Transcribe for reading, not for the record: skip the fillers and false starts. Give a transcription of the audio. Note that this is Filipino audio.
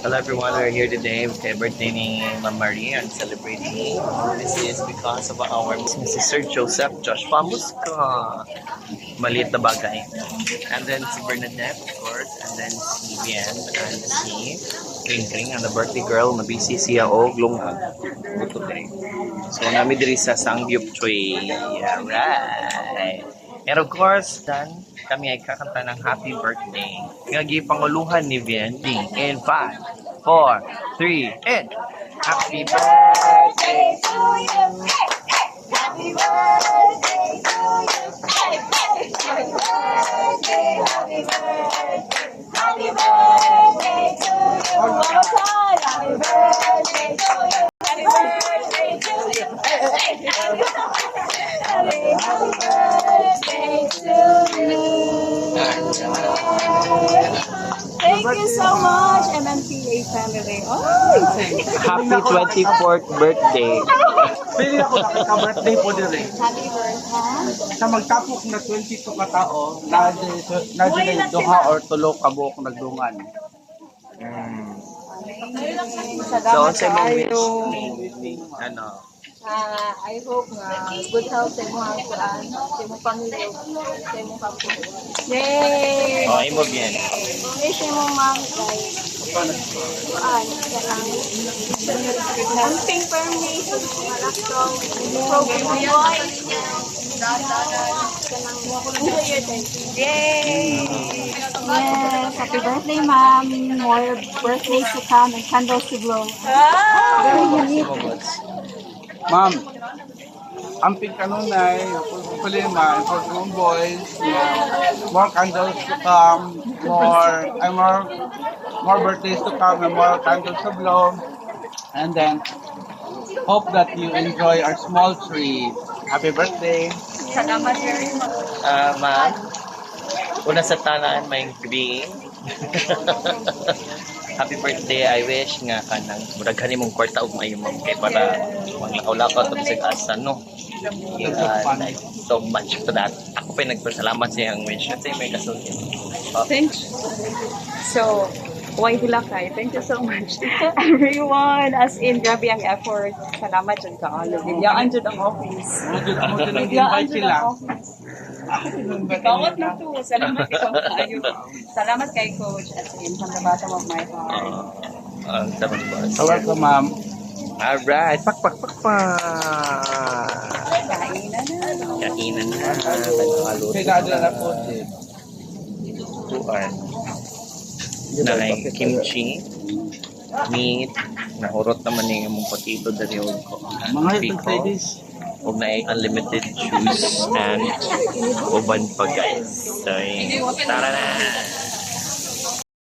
Hello everyone, we're here today with the birthday ni Ma'am Marie and celebrating. This is because of our si Sir Joseph Josh Pamuska. Maliit na bagay. And then si Bernadette, of course, and then si Bien, and si Kring Kring, and the birthday girl, mabisi siya o glunghag today. So nami diri sa Sangyup Choi. Alright. And of course, dan kami ay kakanta ng happy birthday. Nga panguluhan ni Bien in 5, 4, 3, and happy birthday to you. Happy birthday to you. Happy birthday, happy birthday. Happy birthday to you. One more time. Happy birthday to you. Happy birthday to you. Happy birthday to you. Thank you so much, MMPA family. Oh, Happy 24th birthday. Pili ako nakaka-birthday po din eh. happy birthday. Sa magtapok na 22 ka tao, na dyan duha or tulo ka buok nagdungan. So, Salamat sa mga kayo. wish, ano, I hope nga good health sa imong kuan, sa imong pamilya, sa imong kapwa. Yay! oh, imo bien. Wish mo ma'am kay kuan kanang hunting permit sa laptop program Yay! Yes, happy birthday, ma'am. More birthdays to come and candles to blow. Very unique. Ma'am, amping kanunay, palima, for mga boys, more candles to come, more birthdays to come, and more candles to blow. And then, hope that you enjoy our small tree. Happy birthday! Salamat very much. Ma'am, una sa tanan, may being. Happy birthday, I wish nga kanang muraghan imong kwarta ug maayo ma'am kay para manglakaw-lakaw to sa asa no. Thank you so much for that. Ako pa nagpasalamat sa iyang wish at sa may kasulti. Thanks. So, why hilakay? Thank you so much. Everyone, as in, grabe ang effort. Salamat dyan ka, Alo. Bigyan dyan ang office. Ako din Bigyan invite dyan sila. ang office. Bawat na to. Salamat ikaw kayo. Salamat kay Coach at in from the bottom of my heart. Ang sarap ba? So, welcome, ma'am. Alright, pak. Kainan na. Kainan na. Nagkaluto Pinadala na po din. tuan. Na ay kimchi, meat, nahurot naman yung mong potato dari og ko. Mga ladies. Huwag na ay unlimited juice and uban pa guys. So, tara na!